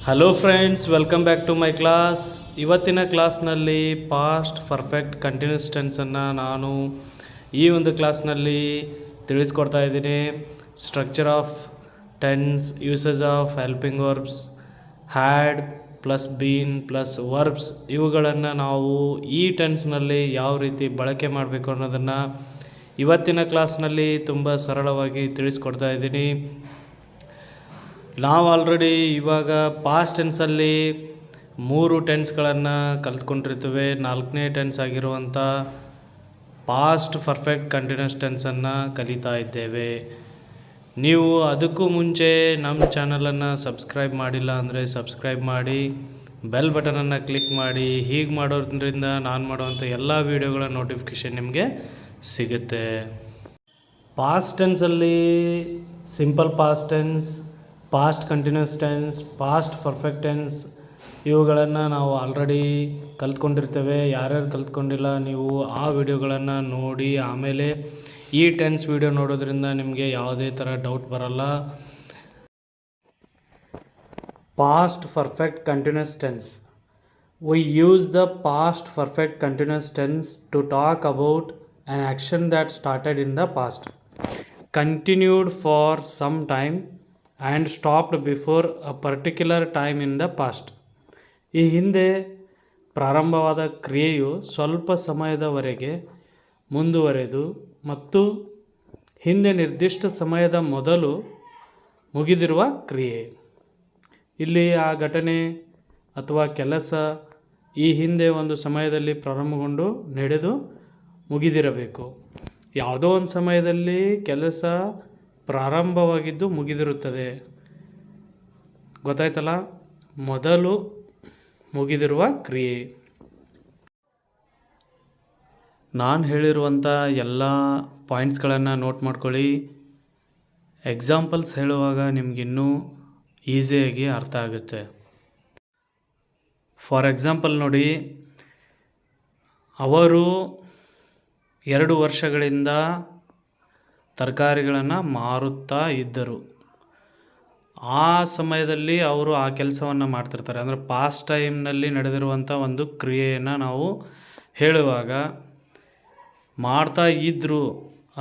Hello friends, welcome back to my class. ಇವತ್ತಿನ ಕ್ಲಾಸ್ನಲ್ಲಿ past perfect continuous tension ನಾನು ಈ ಒಂದು ಕ್ಲಾಸ್ನಲ್ಲಿ ತಿಳಿಸ್ಕೊಡ್ತಾ ಇದ್ದೀನಿ. Structure of tense, usage of helping verbs, had plus been plus verbs, ಇವುಗಳನ್ನು ನಾವು ಈ ಟೆನ್ಸ್ನಲ್ಲಿ ಯಾವ ರೀತಿ ಬಳಕೆ ಮಾಡಬೇಕು ಅನ್ನೋದನ್ನು ಇವತ್ತಿನ ಕ್ಲಾಸ್ನಲ್ಲಿ ತುಂಬ ಸರಳವಾಗಿ ತಿಳಿಸ್ಕೊಡ್ತಾ ಇದ್ದೀನಿ. ನಾವು ಆಲ್ರೆಡಿ ಇವಾಗ ಪಾಸ್ಟ್ ಟೆನ್ಸಲ್ಲಿ 3 ಟೆನ್ಸ್ಗಳನ್ನು ಕಲ್ತ್ಕೊಂಡಿರ್ತೇವೆ. 4ನೇ ಟೆನ್ಸ್ ಆಗಿರುವಂಥ ಪಾಸ್ಟ್ ಪರ್ಫೆಕ್ಟ್ ಕಂಟಿನ್ಯೂಸ್ ಟೆನ್ಸನ್ನು ಕಲಿತಾ ಇದ್ದೇವೆ. ನೀವು ಅದಕ್ಕೂ ಮುಂಚೆ ನಮ್ಮ ಚಾನಲನ್ನು ಸಬ್ಸ್ಕ್ರೈಬ್ ಮಾಡಿಲ್ಲ ಅಂದರೆ ಸಬ್ಸ್ಕ್ರೈಬ್ ಮಾಡಿ, ಬೆಲ್ ಬಟನನ್ನು ಕ್ಲಿಕ್ ಮಾಡಿ. ಹೀಗೆ ಮಾಡೋದ್ರಿಂದ ನಾನು ಮಾಡುವಂಥ ಎಲ್ಲ ವೀಡಿಯೋಗಳ ನೋಟಿಫಿಕೇಷನ್ ನಿಮಗೆ ಸಿಗುತ್ತೆ. ಪಾಸ್ಟ್ ಟೆನ್ಸಲ್ಲಿ simple past tense, past continuous tense, past perfect tense ಇವುಗಳನ್ನು ನಾವು ಆಲ್ರೆಡಿ ಕಲ್ತ್ಕೊಂಡಿರ್ತೇವೆ. ಯಾರ್ಯಾರು ಕಲ್ತ್ಕೊಂಡಿಲ್ಲ ನೀವು ಆ ವಿಡಿಯೋಗಳನ್ನು ನೋಡಿ ಆಮೇಲೆ ಈ ಟೆನ್ಸ್ ವಿಡಿಯೋ ನೋಡೋದ್ರಿಂದ ನಿಮಗೆ ಯಾವುದೇ ಥರ ಡೌಟ್ ಬರಲ್ಲ. Past perfect continuous tense. We use the past perfect continuous tense to talk about an action that started in the past, continued for some time and stopped before a particular time in the past. ಈ ಹಿಂದೆ ಪ್ರಾರಂಭವಾದ ಕ್ರಿಯೆಯು ಸ್ವಲ್ಪ ಸಮಯದವರೆಗೆ ಮುಂದುವರೆದು ಮತ್ತು ಹಿಂದೆ ನಿರ್ದಿಷ್ಟ ಸಮಯದ ಮೊದಲು ಮುಗಿದಿರುವ ಕ್ರಿಯೆ. ಇಲ್ಲಿ ಆ ಘಟನೆ ಅಥವಾ ಕೆಲಸ ಈ ಹಿಂದೆ ಒಂದು ಸಮಯದಲ್ಲಿ ಪ್ರಾರಂಭಗೊಂಡು ನಡೆದು ಮುಗಿದಿರಬೇಕು. ಯಾವುದೋ ಒಂದು ಸಮಯದಲ್ಲಿ ಕೆಲಸ ಪ್ರಾರಂಭವಾಗಿದ್ದು ಮುಗಿದಿರುತ್ತದೆ. ಗೊತ್ತಾಯ್ತಲ್ಲ, ಮೊದಲು ಮುಗಿದಿರುವ ಕ್ರಿಯೆ. ನಾನು ಹೇಳಿರುವಂಥ ಎಲ್ಲ ಪಾಯಿಂಟ್ಸ್ಗಳನ್ನು ನೋಟ್ ಮಾಡ್ಕೊಳ್ಳಿ. ಎಕ್ಸಾಂಪಲ್ಸ್ ಹೇಳುವಾಗ ನಿಮಗಿನ್ನೂ ಈಸಿಯಾಗಿ ಅರ್ಥ ಆಗುತ್ತೆ. ಫಾರ್ ಎಕ್ಸಾಂಪಲ್ ನೋಡಿ, ಅವರು 2 ವರ್ಷಗಳಿಂದ ತರಕಾರಿಗಳನ್ನು ಮಾರುತ್ತಾ ಇದ್ದರು. ಆ ಸಮಯದಲ್ಲಿ ಅವರು ಆ ಕೆಲಸವನ್ನು ಮಾಡ್ತಿರ್ತಾರೆ. ಅಂದರೆ ಪಾಸ್ಟ್ ಟೈಮ್ನಲ್ಲಿ ನಡೆದಿರುವಂಥ ಒಂದು ಕ್ರಿಯೆಯನ್ನು ನಾವು ಹೇಳುವಾಗ ಮಾಡ್ತಾ ಇದ್ದರು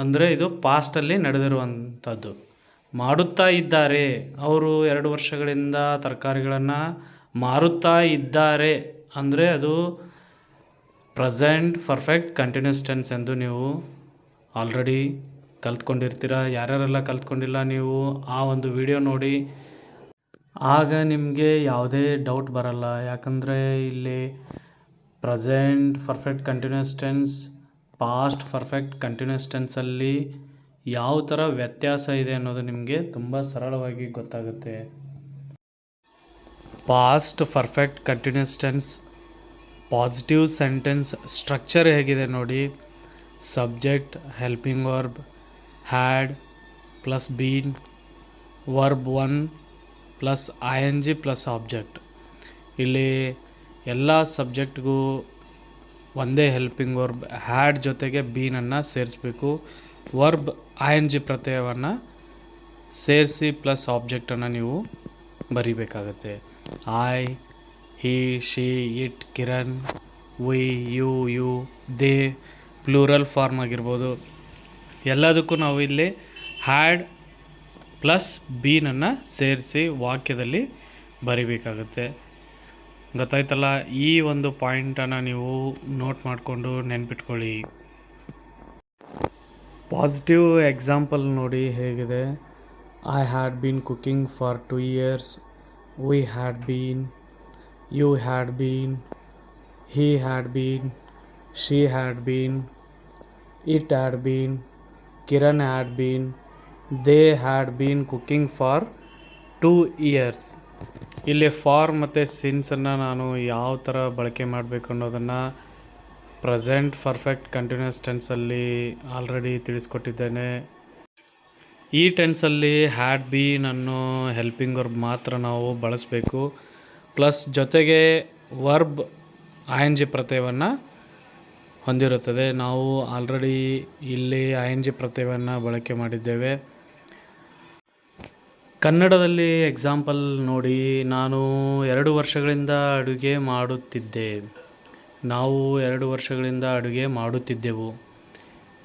ಅಂದರೆ ಇದು ಪಾಸ್ಟಲ್ಲಿ ನಡೆದಿರುವಂಥದ್ದು. ಮಾಡುತ್ತಾ ಇದ್ದಾರೆ, ಅವರು 2 ವರ್ಷಗಳಿಂದ ತರಕಾರಿಗಳನ್ನು ಮಾರುತ್ತಾ ಇದ್ದಾರೆ ಅಂದರೆ ಅದು ಪ್ರೆಸೆಂಟ್ ಪರ್ಫೆಕ್ಟ್ ಕಂಟಿನ್ಯೂಸ್ ಟೆನ್ಸ್ ಎಂದು ನೀವು ಆಲ್ರೆಡಿ ಕಲ್ತ್ಕೊಂಡಿರ್ತೀರ. ಯಾರ್ಯಾರೆಲ್ಲ ಕಲ್ತ್ಕೊಂಡಿಲ್ಲ ನೀವು ಆ ಒಂದು ವಿಡಿಯೋ ನೋಡಿ, ಆಗ ನಿಮಗೆ ಯಾವುದೇ ಡೌಟ್ ಬರಲ್ಲ. ಯಾಕಂದರೆ ಇಲ್ಲಿ present perfect continuous tense, past perfect continuous ಟೆನ್ಸಲ್ಲಿ ಯಾವ ಥರ ವ್ಯತ್ಯಾಸ ಇದೆ ಅನ್ನೋದು ನಿಮಗೆ ತುಂಬ ಸರಳವಾಗಿ ಗೊತ್ತಾಗುತ್ತೆ. Past perfect continuous tense positive sentence structure ಹೇಗಿದೆ ನೋಡಿ. Subject, helping verb, had plus been, verb 1 plus ING plus object. ಇಲ್ಲಿ ಎಲ್ಲ ಸಬ್ಜೆಕ್ಟ್ಗೂ ಒಂದೇ ಹೆಲ್ಪಿಂಗ್ ವರ್ಬ್ ಹ್ಯಾಡ್ ಜೊತೆಗೆ ಬೀನನ್ನು ಸೇರಿಸ್ಬೇಕು. ವರ್ಬ್ ING ಪ್ರತ್ಯಯವನ್ನು ಸೇರಿಸಿ ಪ್ಲಸ್ ಆಬ್ಜೆಕ್ಟನ್ನು ನೀವು ಬರಿಬೇಕಾಗತ್ತೆ. I, he, she, it, Kiran, we, you, they plural form ಆಗಿರ್ಬೋದು. ಎಲ್ಲದಕ್ಕೂ ನಾವು ಇಲ್ಲಿ ಹ್ಯಾಡ್ ಪ್ಲಸ್ ಬೀನನ್ನು ಸೇರಿಸಿ ವಾಕ್ಯದಲ್ಲಿ ಬರಿಬೇಕಾಗುತ್ತೆ. ಗೊತ್ತಾಯ್ತಲ್ಲ, ಈ ಒಂದು ಪಾಯಿಂಟನ್ನು ನೀವು ನೋಟ್ ಮಾಡಿಕೊಂಡು ನೆನ್ಪಿಟ್ಕೊಳ್ಳಿ. ಪಾಸಿಟಿವ್ ಎಕ್ಸಾಂಪಲ್ ನೋಡಿ ಹೇಗಿದೆ. I had been cooking for 2 years, we had been, you had been, he had been, she had been, it had been, Kiran had been, they had been cooking for 2 years. ಇಲ್ಲಿ for ಮತ್ತು ಸಿನ್ಸನ್ನು ನಾನು ಯಾವ ಥರ ಬಳಕೆ ಮಾಡಬೇಕು ಅನ್ನೋದನ್ನು present perfect continuous ಟೆನ್ಸಲ್ಲಿ already ತಿಳಿಸ್ಕೊಟ್ಟಿದ್ದೇನೆ. ಈ ಟೆನ್ಸಲ್ಲಿ had been ಅನ್ನೋ ಹೆಲ್ಪಿಂಗ್ ವರ್ಬ್ ಮಾತ್ರ ನಾವು ಬಳಸಬೇಕು. ಪ್ಲಸ್ ಜೊತೆಗೆ ವರ್ಬ್ ING ಪ್ರತ್ಯಯವನ್ನು ಹೊಂದಿರುತ್ತದೆ. ನಾವು ಆಲ್ರೆಡಿ ಇಲ್ಲಿ ING ಪ್ರತ್ಯಯವನ್ನು ಬಳಕೆ ಮಾಡಿದ್ದೇವೆ. ಕನ್ನಡದಲ್ಲಿ ಎಕ್ಸಾಂಪಲ್ ನೋಡಿ, ನಾನು 2 ವರ್ಷಗಳಿಂದ ಅಡುಗೆ ಮಾಡುತ್ತಿದ್ದೆ. ನಾವು 2 ವರ್ಷಗಳಿಂದ ಅಡುಗೆ ಮಾಡುತ್ತಿದ್ದೆವು.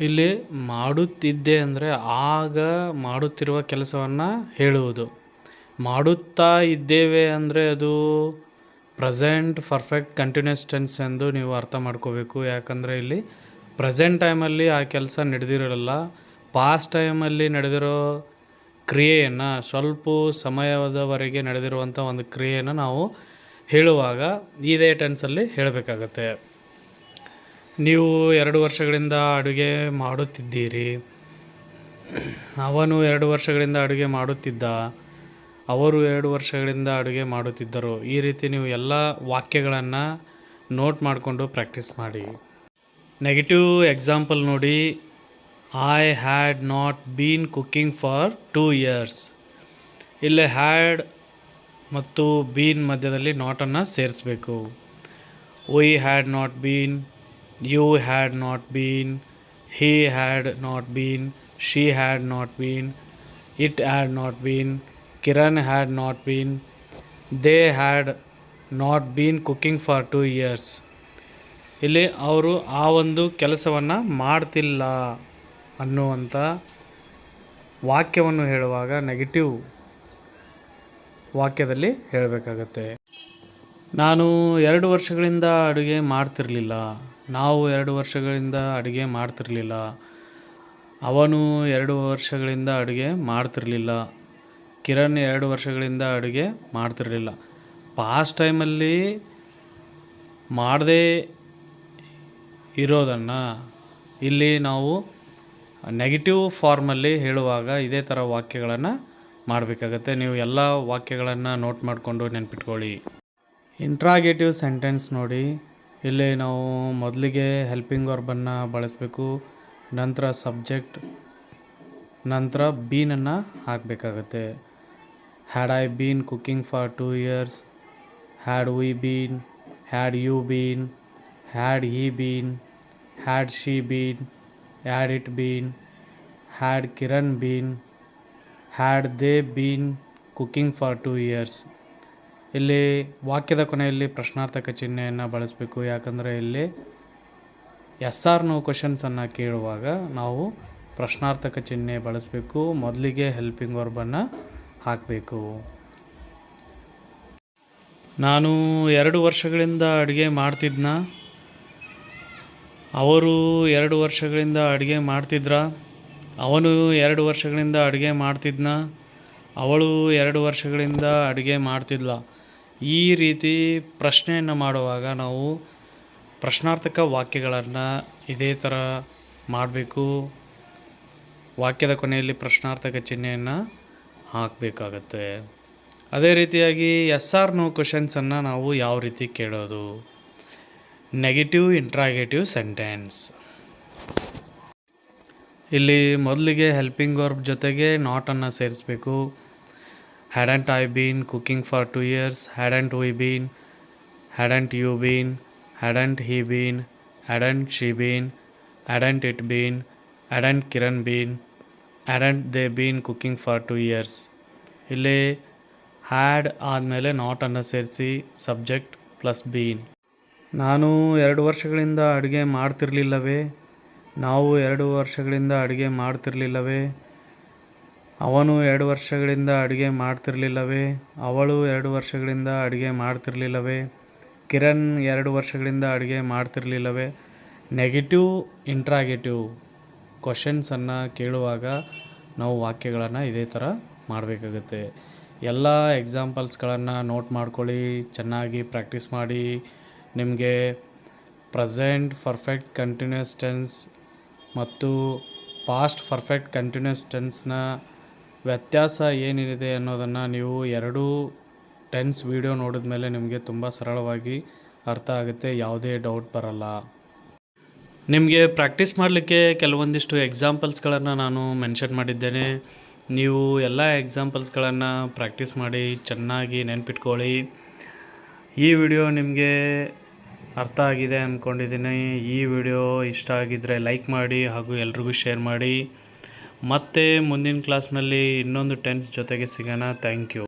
ಇಲ್ಲಿ ಮಾಡುತ್ತಿದ್ದೆ ಅಂದರೆ ಆಗ ಮಾಡುತ್ತಿರುವ ಕೆಲಸವನ್ನು ಹೇಳುವುದು. ಮಾಡುತ್ತಾ ಇದ್ದೇವೆ ಅಂದರೆ ಅದು ಪ್ರೆಸೆಂಟ್ ಪರ್ಫೆಕ್ಟ್ ಕಂಟಿನ್ಯೂಸ್ ಟೆನ್ಸ್ ಎಂದು ನೀವು ಅರ್ಥ ಮಾಡ್ಕೋಬೇಕು. ಯಾಕಂದರೆ ಇಲ್ಲಿ ಪ್ರೆಸೆಂಟ್ ಟೈಮಲ್ಲಿ ಆ ಕೆಲಸ ನಡೆದಿರೋಲ್ಲ. ಪಾಸ್ಟ್ ಟೈಮಲ್ಲಿ ನಡೆದಿರೋ ಕ್ರಿಯೆಯನ್ನು, ಸ್ವಲ್ಪ ಸಮಯದವರೆಗೆ ನಡೆದಿರುವಂಥ ಒಂದು ಕ್ರಿಯೆಯನ್ನು ನಾವು ಹೇಳುವಾಗ ಇದೇ ಟೆನ್ಸಲ್ಲಿ ಹೇಳಬೇಕಾಗತ್ತೆ. ನೀವು 2 ವರ್ಷಗಳಿಂದ ಅಡುಗೆ ಮಾಡುತ್ತಿದ್ದೀರಿ. ಅವನು 2 ವರ್ಷಗಳಿಂದ ಅಡುಗೆ ಮಾಡುತ್ತಿದ್ದ. ಅವರು 2 ವರ್ಷಗಳಿಂದ ಅಡುಗೆ ಮಾಡುತ್ತಿದ್ದರು. ಈ ರೀತಿ ನೀವು ಎಲ್ಲ ವಾಕ್ಯಗಳನ್ನು ನೋಟ್ ಮಾಡಿಕೊಂಡು ಪ್ರಾಕ್ಟೀಸ್ ಮಾಡಿ. ನೆಗೆಟಿವ್ ಎಕ್ಸಾಂಪಲ್ ನೋಡಿ, I had not been cooking for 2 years. ಇಲ್ಲಿ ಹ್ಯಾಡ್ ಮತ್ತು ಬೀನ್ ಮಧ್ಯದಲ್ಲಿ ನಾಟನ್ನು ಸೇರಿಸಬೇಕು. We had not been, you had not been, he had not been, she had not been, it had not been, Kiran had not been, they had not been cooking for 2 years. ಇಲ್ಲಿ ಅವರು ಆ ಒಂದು ಕೆಲಸವನ್ನು ಮಾಡ್ತಿಲ್ಲ ಅನ್ನುವಂಥ ವಾಕ್ಯವನ್ನು ಹೇಳುವಾಗ ನೆಗೆಟಿವ್ ವಾಕ್ಯದಲ್ಲಿ ಹೇಳಬೇಕಾಗತ್ತೆ. ನಾನು 2 ವರ್ಷಗಳಿಂದ ಅಡುಗೆ ಮಾಡ್ತಿರಲಿಲ್ಲ. ನಾವು 2 ವರ್ಷಗಳಿಂದ ಅಡುಗೆ ಮಾಡ್ತಿರಲಿಲ್ಲ. ಅವನು 2 ವರ್ಷಗಳಿಂದ ಅಡುಗೆ ಮಾಡ್ತಿರಲಿಲ್ಲ. ಕಿರಣ್ 2 ವರ್ಷಗಳಿಂದ ಅಡುಗೆ ಮಾಡ್ತಿರಲಿಲ್ಲ. ಪಾಸ್ಟ್ ಟೈಮಲ್ಲಿ ಮಾಡದೇ ಇರೋದನ್ನು ಇಲ್ಲಿ ನಾವು ನೆಗೆಟಿವ್ ಫಾರ್ಮಲ್ಲಿ ಹೇಳುವಾಗ ಇದೇ ಥರ ವಾಕ್ಯಗಳನ್ನು ಮಾಡಬೇಕಾಗತ್ತೆ. ನೀವು ಎಲ್ಲ ವಾಕ್ಯಗಳನ್ನು ನೋಟ್ ಮಾಡಿಕೊಂಡು ನೆನ್ಪಿಟ್ಕೊಳ್ಳಿ. ಇಂಟ್ರಾಗೇಟಿವ್ ಸೆಂಟೆನ್ಸ್ ನೋಡಿ, ಇಲ್ಲಿ ನಾವು ಮೊದಲಿಗೆ ಹೆಲ್ಪಿಂಗ್ ವರ್ಬನ್ನು ಬಳಸಬೇಕು. ನಂತರ ಸಬ್ಜೆಕ್ಟ್, ನಂತರ ಬೀನನ್ನು ಹಾಕಬೇಕಾಗತ್ತೆ. Had I been cooking for 2 years, had we been, had you been, had he been, had she been, had it been, had Kiran been, had they been cooking for 2 years. ಇಲ್ಲಿ ವಾಕ್ಯದ ಕೊನೆಯಲ್ಲಿ ಪ್ರಶ್ನಾರ್ಥಕ ಚಿಹ್ನೆಯನ್ನು ಬಳಸಬೇಕು. ಯಾಕಂದರೆ ಇಲ್ಲಿ ಎಸ್ ಆರ್ ನೋ ಕ್ವಶನ್ಸನ್ನು ಕೇಳುವಾಗ ನಾವು ಪ್ರಶ್ನಾರ್ಥಕ ಚಿಹ್ನೆ ಬಳಸಬೇಕು. ಮೊದಲಿಗೆ ಹೆಲ್ಪಿಂಗ್ ವರ್ಬನ್ನು ಹಾಕಬೇಕು. ನಾನು 2 ವರ್ಷಗಳಿಂದ ಅಡುಗೆ ಮಾಡ್ತಿದ್ನ. ಅವರು 2 ವರ್ಷಗಳಿಂದ ಅಡುಗೆ ಮಾಡ್ತಿದ್ರ. ಅವನು 2 ವರ್ಷಗಳಿಂದ ಅಡುಗೆ ಮಾಡ್ತಿದ್ನ. ಅವಳು 2 ವರ್ಷಗಳಿಂದ ಅಡುಗೆ ಮಾಡ್ತಿದ್ಲ. ಈ ರೀತಿ ಪ್ರಶ್ನೆಯನ್ನು ಮಾಡುವಾಗ ನಾವು ಪ್ರಶ್ನಾರ್ಥಕ ವಾಕ್ಯಗಳನ್ನು ಇದೇ ಥರ ಮಾಡಬೇಕು. ವಾಕ್ಯದ ಕೊನೆಯಲ್ಲಿ ಪ್ರಶ್ನಾರ್ಥಕ ಚಿಹ್ನೆಯನ್ನು ಹಾಕಬೇಕಾಗತ್ತೆ. ಅದೇ ರೀತಿಯಾಗಿ ಎಸ್ ಆರ್ ನೋ ಕ್ವಶನ್ಸನ್ನು ನಾವು ಯಾವ ರೀತಿ ಕೇಳೋದು? Negative interrogative sentence. ಇಲ್ಲಿ ಮೊದಲಿಗೆ ಹೆಲ್ಪಿಂಗ್ ವರ್ಬ್ ಜೊತೆಗೆ ನಾಟನ್ನು ಸೇರಿಸಬೇಕು. Hadn't I been cooking for 2 years, hadn't we been, hadn't you been, hadn't he been, hadn't she been, hadn't it been, hadn't Kiran been, hadn't they been cooking for 2 years. ಇಲ್ಲಿ had ಆದಮೇಲೆ ನಾಟನ್ನು ಸೇರಿಸಿ subject plus bean. ನಾನು 2 ವರ್ಷಗಳಿಂದ ಅಡುಗೆ ಮಾಡ್ತಿರಲಿಲ್ಲವೇ? ನಾವು 2 ವರ್ಷಗಳಿಂದ ಅಡುಗೆ ಮಾಡ್ತಿರಲಿಲ್ಲವೇ? ಅವನು 2 ವರ್ಷಗಳಿಂದ ಅಡುಗೆ ಮಾಡ್ತಿರಲಿಲ್ಲವೇ? ಅವಳು 2 ವರ್ಷಗಳಿಂದ ಅಡುಗೆ ಮಾಡ್ತಿರಲಿಲ್ಲವೇ? ಕಿರಣ್ 2 ವರ್ಷಗಳಿಂದ ಅಡುಗೆ ಮಾಡ್ತಿರಲಿಲ್ಲವೇ? ನೆಗೆಟಿವ್ ಇಂಟ್ರಾಗೇಟಿವ್ ಕ್ವಶನ್ಸನ್ನು ಕೇಳುವಾಗ ನಾವು ವಾಕ್ಯಗಳನ್ನು ಇದೇ ಥರ ಮಾಡಬೇಕಾಗುತ್ತೆ. ಎಲ್ಲ ಎಕ್ಸಾಂಪಲ್ಸ್ಗಳನ್ನು ನೋಟ್ ಮಾಡ್ಕೊಳ್ಳಿ, ಚೆನ್ನಾಗಿ ಪ್ರಾಕ್ಟೀಸ್ ಮಾಡಿ. ನಿಮಗೆ ಪ್ರೆಸೆಂಟ್ ಪರ್ಫೆಕ್ಟ್ ಕಂಟಿನ್ಯೂಸ್ ಟೆನ್ಸ್ ಮತ್ತು ಪಾಸ್ಟ್ ಪರ್ಫೆಕ್ಟ್ ಕಂಟಿನ್ಯೂಸ್ ಟೆನ್ಸ್ನ ವ್ಯತ್ಯಾಸ ಏನಿದೆ ಅನ್ನೋದನ್ನು ನೀವು 2 ಟೆನ್ಸ್ ವಿಡಿಯೋ ನೋಡಿದ ಮೇಲೆ ನಿಮಗೆ ತುಂಬ ಸರಳವಾಗಿ ಅರ್ಥ ಆಗುತ್ತೆ. ಯಾವುದೇ ಡೌಟ್ ಬರಲ್ಲ. ನಿಮಗೆ ಪ್ರಾಕ್ಟೀಸ್ ಮಾಡಲಿಕ್ಕೆ ಕೆಲವೊಂದಿಷ್ಟು ಎಕ್ಸಾಂಪಲ್ಸ್ಗಳನ್ನು ನಾನು ಮೆನ್ಷನ್ ಮಾಡಿದ್ದೇನೆ. ನೀವು ಎಲ್ಲ ಎಕ್ಸಾಂಪಲ್ಸ್ಗಳನ್ನು ಪ್ರಾಕ್ಟೀಸ್ ಮಾಡಿ ಚೆನ್ನಾಗಿ ನೆನ್ಪಿಟ್ಕೊಳ್ಳಿ. ಈ ವಿಡಿಯೋ ನಿಮಗೆ ಅರ್ಥ ಆಗಿದೆ ಅಂದ್ಕೊಂಡಿದ್ದೀನಿ. ಈ ವಿಡಿಯೋ ಇಷ್ಟ ಆಗಿದ್ದರೆ ಲೈಕ್ ಮಾಡಿ ಹಾಗೂ ಎಲ್ರಿಗೂ ಶೇರ್ ಮಾಡಿ. ಮತ್ತೆ ಮುಂದಿನ ಕ್ಲಾಸ್ನಲ್ಲಿ ಇನ್ನೊಂದು ಟೆನ್ಸ್ ಜೊತೆಗೆ ಸಿಗೋಣ. Thank you.